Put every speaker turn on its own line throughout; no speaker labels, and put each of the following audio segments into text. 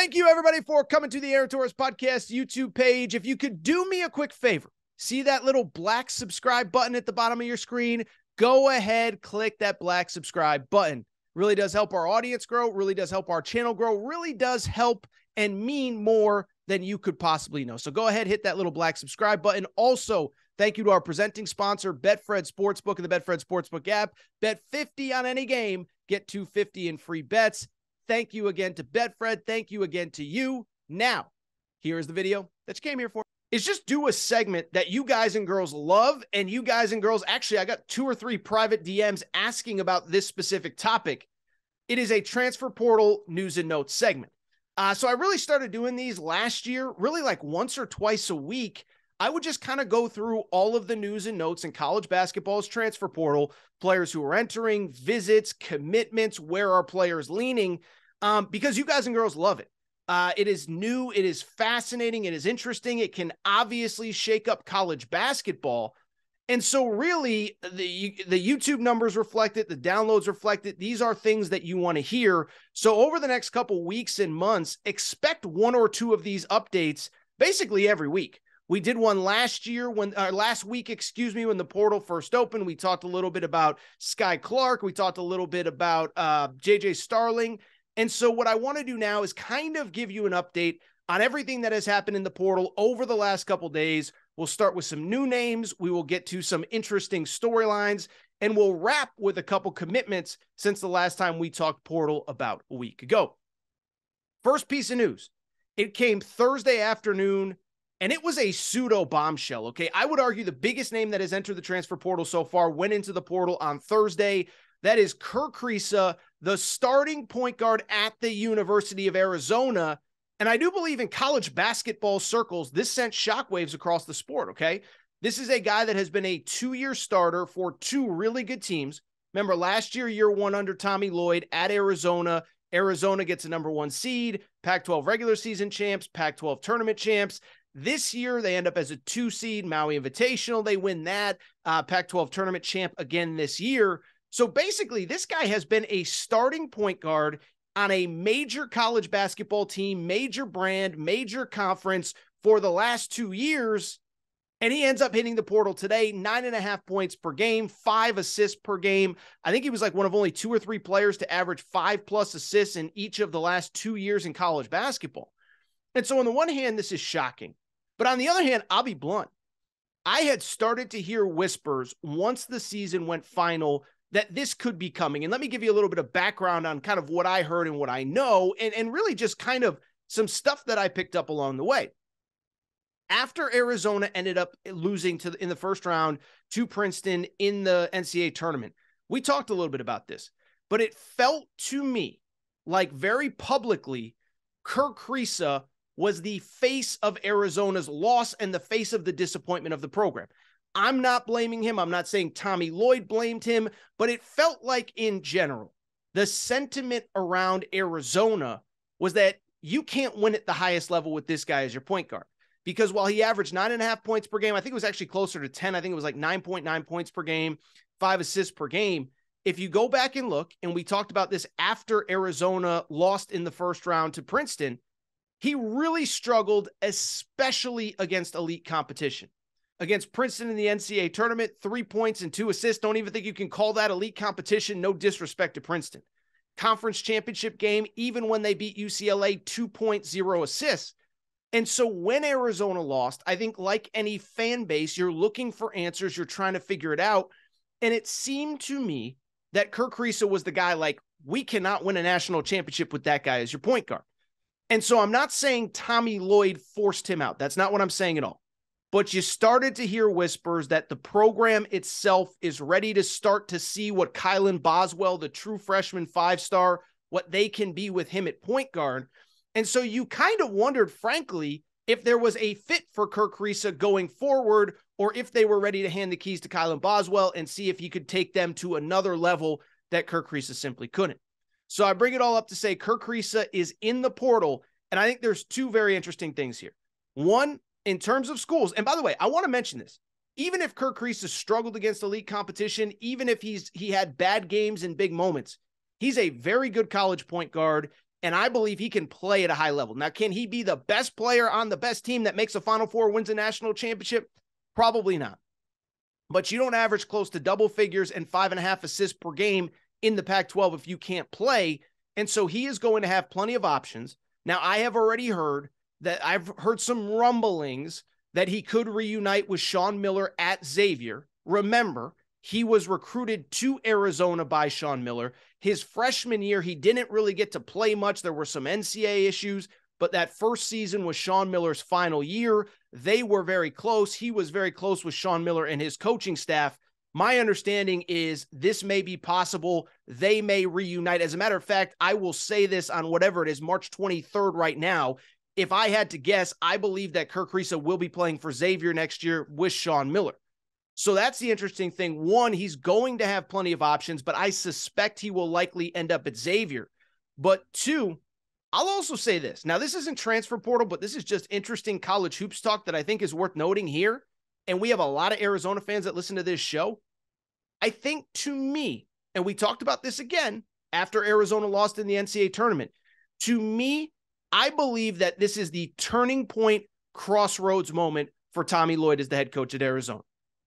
Thank you, everybody, for coming to the Aaron Torres Podcast YouTube page. If you could do me a quick favor, see that little black subscribe button at the bottom of your screen? Go ahead, click that black subscribe button. Really does help our audience grow, really does help our channel grow, really does help and mean more than you could possibly know. So go ahead, hit that little black subscribe button. Also, thank you to our presenting sponsor, Betfred Sportsbook and the Betfred Sportsbook app. Bet 50 on any game, get $250 in free bets. Thank you again to Betfred. Thank you again to you. Now, here's the video that you came here for. Is just do a segment that you guys and girls love, and you guys and girls, actually, I got 2 or 3 private DMs asking about this specific topic. It is a transfer portal news and notes segment. So I really started doing these last year, really like once or twice a week. I would just kind of go through all of the news and notes in college basketball's transfer portal, players who are entering, visits, commitments, where are players leaning, because you guys and girls love it. It is new, it is fascinating, it is interesting. It can obviously shake up college basketball. And so really, the YouTube numbers reflect it, the downloads reflect it. These are things that you want to hear. So over the next couple weeks and months, expect 1 or 2 of these updates basically every week. We did one last week, when the portal first opened. We talked a little bit about Sky Clark. We talked a little bit about JJ Starling. And so what I want to do now is kind of give you an update on everything that has happened in the portal over the last couple days. We'll start with some new names. We will get to some interesting storylines, and we'll wrap with a couple commitments since the last time we talked portal about a week ago. First piece of news. It came Thursday afternoon, and it was a pseudo bombshell, okay? I would argue the biggest name that has entered the transfer portal so far went into the portal on Thursday. That is Kerr Kriisa, the starting point guard at the University of Arizona. And I do believe in college basketball circles, this sent shockwaves across the sport, okay? This is a guy that has been a 2-year starter for 2 really good teams. Remember, last year, year 1 under Tommy Lloyd at Arizona. Arizona gets a number 1 seed, Pac-12 regular season champs, Pac-12 tournament champs. This year, they end up as a 2 seed, Maui Invitational. They win that, Pac-12 tournament champ again this year. So basically, this guy has been a starting point guard on a major college basketball team, major brand, major conference for the last 2 years. And he ends up hitting the portal today, 9.5 points per game, 5 assists per game. I think he was like one of only 2 or 3 players to average 5+ assists in each of the last 2 years in college basketball. And so on the one hand, this is shocking. But on the other hand, I'll be blunt. I had started to hear whispers once the season went final that this could be coming. And let me give you a little bit of background on kind of what I heard and what I know, and really just kind of some stuff that I picked up along the way. After Arizona ended up losing in the first round to Princeton in the NCAA tournament, we talked a little bit about this, but it felt to me like very publicly Kerr Kriisa was the face of Arizona's loss and the face of the disappointment of the program. I'm not blaming him. I'm not saying Tommy Lloyd blamed him, but it felt like in general, the sentiment around Arizona was that you can't win at the highest level with this guy as your point guard. Because while he averaged 9.5 points per game, I think it was actually closer to 10. I think it was like 9.9 points per game, 5 assists per game. If you go back and look, and we talked about this after Arizona lost in the first round to Princeton, he really struggled, especially against elite competition. Against Princeton in the NCAA tournament, 3 points and 2 assists. Don't even think you can call that elite competition. No disrespect to Princeton. Conference championship game, even when they beat UCLA, 2.0 assists. And so when Arizona lost, I think like any fan base, you're looking for answers. You're trying to figure it out. And it seemed to me that Kerr Kriisa was the guy like, we cannot win a national championship with that guy as your point guard. And so I'm not saying Tommy Lloyd forced him out. That's not what I'm saying at all. But you started to hear whispers that the program itself is ready to start to see what Kylan Boswell, the true freshman 5-star, what they can be with him at point guard. And so you kind of wondered, frankly, if there was a fit for Kerr Kriisa going forward, or if they were ready to hand the keys to Kylan Boswell and see if he could take them to another level that Kerr Kriisa simply couldn't. So I bring it all up to say Kerr Kriisa is in the portal, and I think there's 2 very interesting things here. One, in terms of schools, and by the way, I want to mention this. Even if Kerr Kriisa struggled against elite competition, even if he had bad games and big moments, he's a very good college point guard. and I believe he can play at a high level. Now, can he be the best player on the best team that makes a Final Four, wins a national championship? Probably not. But you don't average close to double figures and 5.5 assists per game in the Pac-12 if you can't play. And so he is going to have plenty of options. Now, I have already heard that I've heard some rumblings that he could reunite with Sean Miller at Xavier. Remember, he was recruited to Arizona by Sean Miller. His freshman year, he didn't really get to play much. There were some NCAA issues, but that first season was Sean Miller's final year. They were very close. He was very close with Sean Miller and his coaching staff. My understanding is this may be possible. They may reunite. As a matter of fact, I will say this on whatever it is, March 23rd right now. If I had to guess, I believe that Kerr Kriisa will be playing for Xavier next year with Sean Miller. So that's the interesting thing. One, he's going to have plenty of options, but I suspect he will likely end up at Xavier. But two, I'll also say this. Now, this isn't transfer portal, but this is just interesting college hoops talk that I think is worth noting here. And we have a lot of Arizona fans that listen to this show. I think to me, and we talked about this again after Arizona lost in the NCAA tournament, to me, I believe that this is the turning point crossroads moment for Tommy Lloyd as the head coach at Arizona.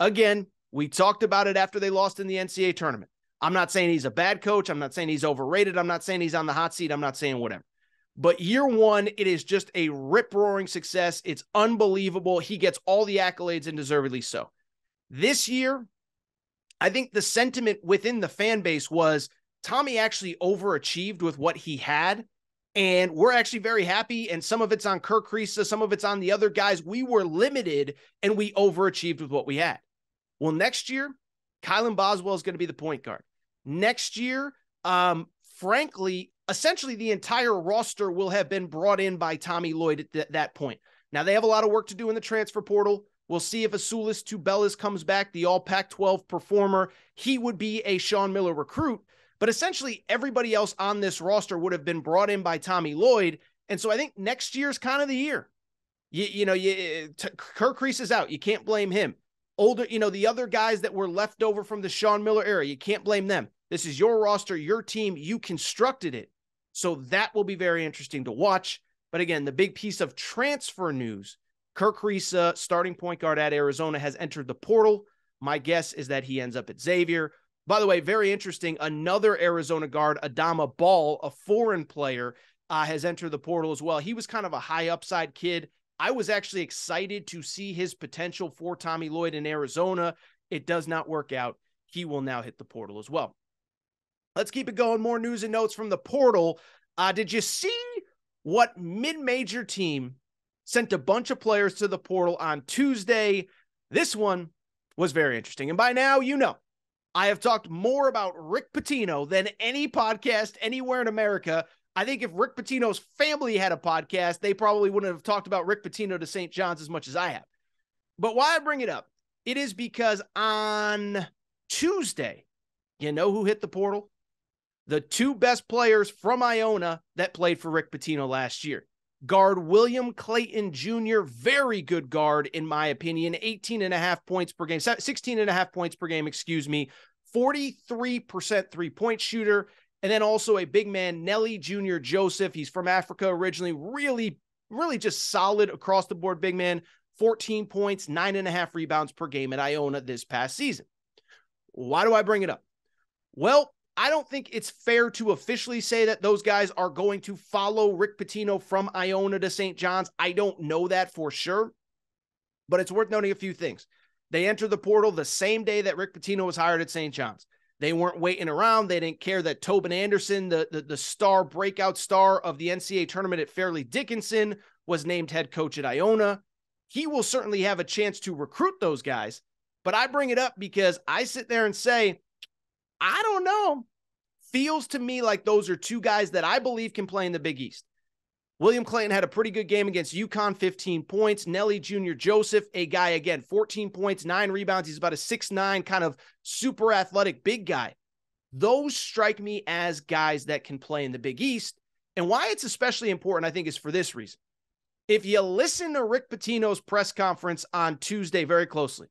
Again, we talked about it after they lost in the NCAA tournament. I'm not saying he's a bad coach. I'm not saying he's overrated. I'm not saying he's on the hot seat. I'm not saying whatever. But year one, it is just a rip-roaring success. It's unbelievable. He gets all the accolades and deservedly so. This year, I think the sentiment within the fan base was Tommy actually overachieved with what he had. And we're actually very happy. And some of it's on Kerr Kriisa, some of it's on the other guys. We were limited and we overachieved with what we had. Well, next year, Kylan Boswell is going to be the point guard. Next year, frankly, essentially the entire roster will have been brought in by Tommy Lloyd at that point. Now, they have a lot of work to do in the transfer portal. We'll see if Azuolas Tubelis comes back, the all Pac-12 performer. He would be a Sean Miller recruit. But essentially, everybody else on this roster would have been brought in by Tommy Lloyd. And so I think next year's kind of the year. Kerr Kriisa's out. You can't blame him. The other guys that were left over from the Sean Miller era, you can't blame them. This is your roster, your team. You constructed it. So that will be very interesting to watch. But again, the big piece of transfer news, Kerr Kriisa, starting point guard at Arizona, has entered the portal. My guess is that he ends up at Xavier. By the way, very interesting, another Arizona guard, Adama Ball, a foreign player, has entered the portal as well. He was kind of a high upside kid. I was actually excited to see his potential for Tommy Lloyd in Arizona. It does not work out. He will now hit the portal as well. Let's keep it going. More news and notes from the portal. Did you see what mid-major team sent a bunch of players to the portal on Tuesday? This one was very interesting. And by now, you know, I have talked more about Rick Pitino than any podcast anywhere in America. I think if Rick Pitino's family had a podcast, they probably wouldn't have talked about Rick Pitino to St. John's as much as I have. But why I bring it up, it is because on Tuesday, you know who hit the portal? The two best players from Iona that played for Rick Pitino last year. Guard William Clayton Jr., very good guard, in my opinion, 16.5 points per game, 43% three-point shooter, and then also a big man, Nelly Jr. Joseph. He's from Africa originally, really just solid across the board big man, 14 points, 9.5 rebounds per game at Iona this past season. Why do I bring it up? Well, I don't think it's fair to officially say that those guys are going to follow Rick Pitino from Iona to St. John's. I don't know that for sure, but it's worth noting a few things. They entered the portal the same day that Rick Pitino was hired at St. John's. They weren't waiting around. They didn't care that Tobin Anderson, the breakout star of the NCAA tournament at Fairleigh Dickinson, was named head coach at Iona. He will certainly have a chance to recruit those guys, but I bring it up because I sit there and say, I don't know. Feels to me like those are two guys that I believe can play in the Big East. William Clayton had a pretty good game against UConn, 15 points. Nelly Jr. Joseph, a guy, again, 14 points, 9 rebounds. He's about a 6'9", kind of super athletic big guy. Those strike me as guys that can play in the Big East. And why it's especially important, I think, is for this reason. If you listen to Rick Pitino's press conference on Tuesday very closely,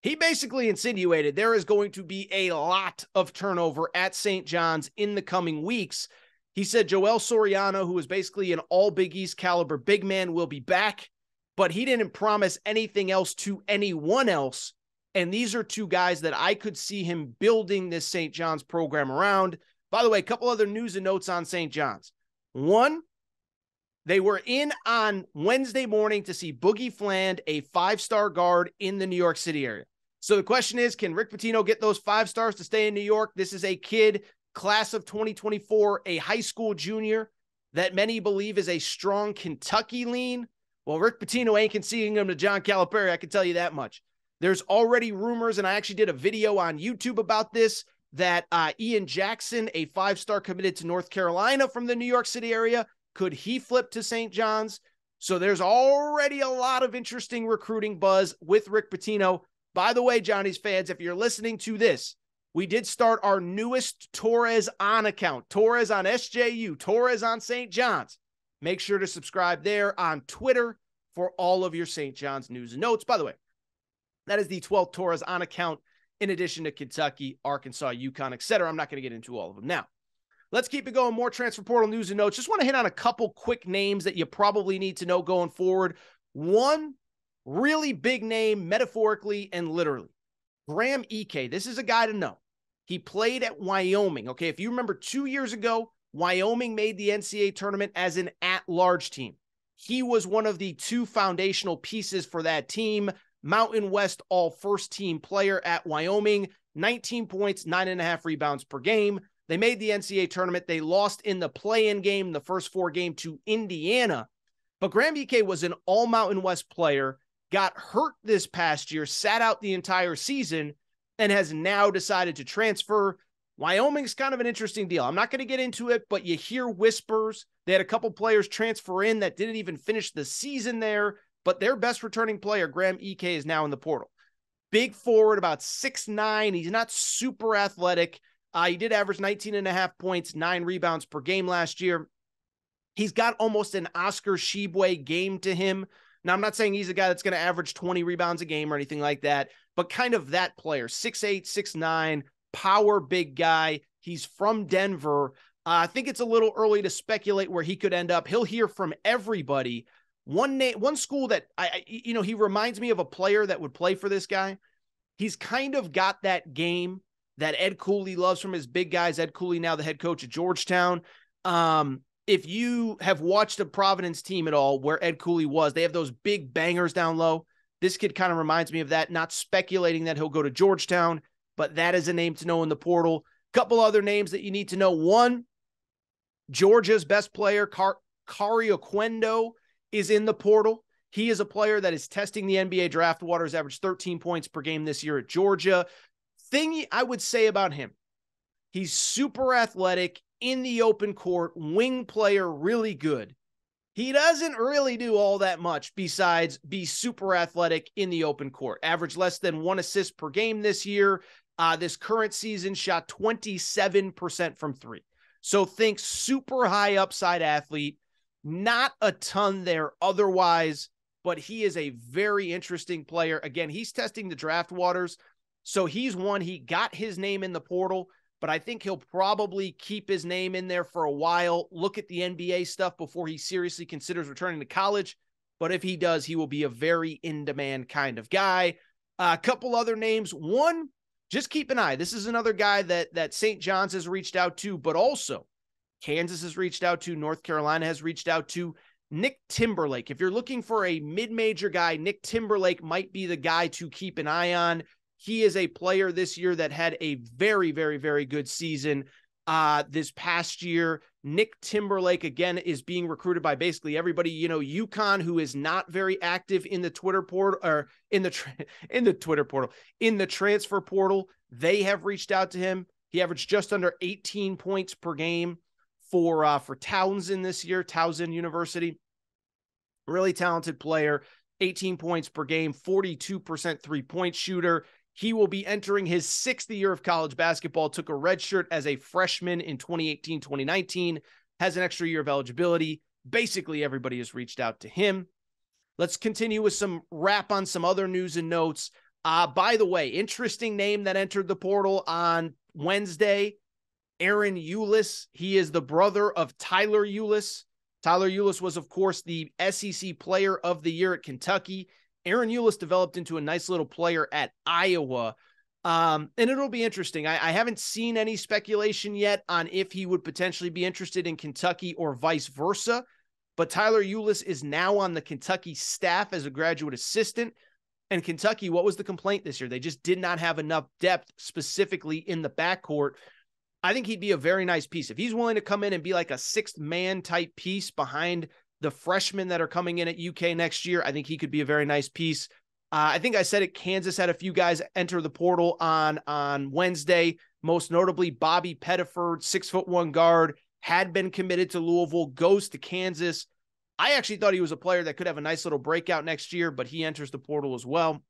he basically insinuated there is going to be a lot of turnover at St. John's in the coming weeks. He said Joel Soriano, who is basically an all Big East caliber big man, will be back, but he didn't promise anything else to anyone else. And these are two guys that I could see him building this St. John's program around. By the way, a couple other news and notes on St. John's. One, they were in on Wednesday morning to see Boogie Fland, a 5-star guard in the New York City area. So the question is, can Rick Pitino get those 5 stars to stay in New York? This is a kid, class of 2024, a high school junior that many believe is a strong Kentucky lean. Well, Rick Pitino ain't conceding him to John Calipari, I can tell you that much. There's already rumors, and I actually did a video on YouTube about this, that Ian Jackson, a 5-star committed to North Carolina from the New York City area, could he flip to St. John's? So there's already a lot of interesting recruiting buzz with Rick Pitino. By the way, Johnny's fans, if you're listening to this, we did start our newest Torres on account. Torres on SJU, Torres on St. John's. Make sure to subscribe there on Twitter for all of your St. John's news and notes. By the way, that is the 12th Torres on account in addition to Kentucky, Arkansas, UConn, etc. I'm not going to get into all of them now. Let's keep it going. More transfer portal news and notes. Just want to hit on a couple quick names that you probably need to know going forward. One really big name, metaphorically and literally, Graham Ike. This is a guy to know. He played at Wyoming. Okay, if you remember 2 years ago, Wyoming made the NCAA tournament as an at-large team. He was one of the 2 foundational pieces for that team. Mountain West all-first team player at Wyoming, 19 points, 9.5 rebounds per game. They made the NCAA tournament. They lost in the play-in game, the first 4 game to Indiana. But Graham Ike was an all-Mountain West player, got hurt this past year, sat out the entire season, and has now decided to transfer. Wyoming's kind of an interesting deal. I'm not going to get into it, but you hear whispers. They had a couple players transfer in that didn't even finish the season there, but their best returning player, Graham Ike, is now in the portal. Big forward, about 6'9". He's not super athletic. He did average 19.5 points, 9 rebounds per game last year. He's got almost an Oscar Tshiebwe game to him. Now, I'm not saying he's a guy that's going to average 20 rebounds a game or anything like that, but kind of that player, 6'8", 6'9", power big guy. He's from Denver. I think it's a little early to speculate where he could end up. He'll hear from everybody. One school that he reminds me of a player that would play for this guy. He's kind of got that game that Ed Cooley loves from his big guys. Ed Cooley, now the head coach at Georgetown. If you have watched a Providence team at all where Ed Cooley was, they have those big bangers down low. This kid kind of reminds me of that. Not speculating that he'll go to Georgetown, but that is a name to know in the portal. Couple other names that you need to know. One, Georgia's best player, Kari Oquendo, is in the portal. He is a player that is testing the NBA draft waters, averaged 13 points per game this year at Georgia. Thing I would say about him, he's super athletic, in the open court, wing player, really good. He doesn't really do all that much besides be super athletic in the open court. Averaged less than 1 assist per game this year. This current season shot 27% from 3. So think super high upside athlete. Not a ton there otherwise, but he is a very interesting player. Again, he's testing the draft waters. So he's one. He got his name in the portal, but I think he'll probably keep his name in there for a while, look at the NBA stuff before he seriously considers returning to college. But if he does, he will be a very in-demand kind of guy. A couple other names. One, just keep an eye. This is another guy that St. John's has reached out to, but also Kansas has reached out to, North Carolina has reached out to. Nick Timberlake. If you're looking for a mid-major guy, Nick Timberlake might be the guy to keep an eye on. He is a player this year that had a very, very, very good season this past year. Nick Timberlake, again, is being recruited by basically everybody. UConn, who is not very active in the Twitter portal, or in the transfer portal, they have reached out to him. He averaged just under 18 points per game for Towson this year, Towson University. Really talented player, 18 points per game, 42% three-point shooter. He will be entering his 6th year of college basketball, took a red shirt as a freshman in 2018-2019, has an extra year of eligibility. Basically, everybody has reached out to him. Let's continue with some wrap on some other news and notes. By the way, interesting name that entered the portal on Wednesday, Aaron Ulis, he is the brother of Tyler Ulis. Tyler Ulis was, of course, the SEC Player of the Year at Kentucky. Aaron Ulis developed into a nice little player at Iowa. And it'll be interesting. I haven't seen any speculation yet on if he would potentially be interested in Kentucky or vice versa. But Tyler Ulis is now on the Kentucky staff as a graduate assistant. And Kentucky, what was the complaint this year? They just did not have enough depth specifically in the backcourt. I think he'd be a very nice piece. If he's willing to come in and be like a sixth man type piece behind the freshmen that are coming in at UK next year, I think he could be a very nice piece. I think I said it, Kansas had a few guys enter the portal on Wednesday, most notably Bobby Pettiford, 6'1" guard, had been committed to Louisville, goes to Kansas. I actually thought he was a player that could have a nice little breakout next year, but he enters the portal as well.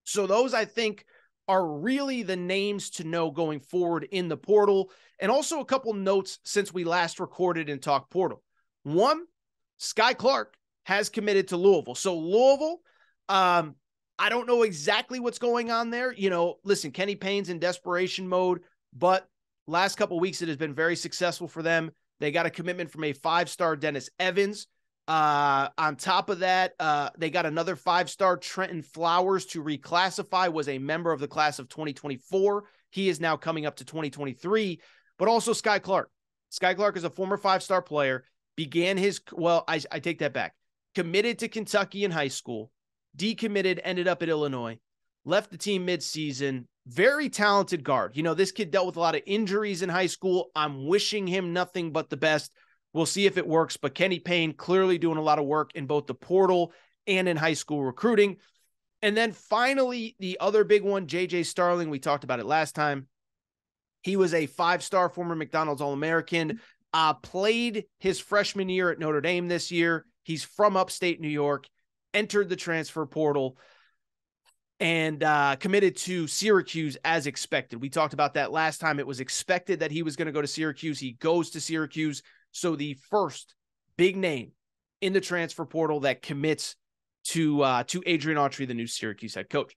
So those, I think, are really the names to know going forward in the portal. And also a couple notes since we last recorded and talked portal. One, Sky Clark has committed to Louisville. So Louisville, I don't know exactly what's going on there. You know, listen, Kenny Payne's in desperation mode, but last couple of weeks it has been very successful for them. They got a commitment from a 5-star Dennis Evans. On top of that, they got another 5-star Trenton Flowers to reclassify, was a member of the class of 2024. He is now coming up to 2023, but also Sky Clark. Sky Clark is a former 5-star player, began his, well, I take that back, committed to Kentucky in high school, decommitted, ended up at Illinois, left the team midseason. Very talented guard. You know, this kid dealt with a lot of injuries in high school. I'm wishing him nothing but the best. We'll see if it works, but Kenny Payne clearly doing a lot of work in both the portal and in high school recruiting. And then finally, the other big one, JJ Starling, we talked about it last time. He was a 5-star former McDonald's All-American, played his freshman year at Notre Dame this year. He's from upstate New York, entered the transfer portal, and committed to Syracuse as expected. We talked about that last time. It was expected that he was going to go to Syracuse. He goes to Syracuse. So the first big name in the transfer portal that commits to Adrian Autry, the new Syracuse head coach.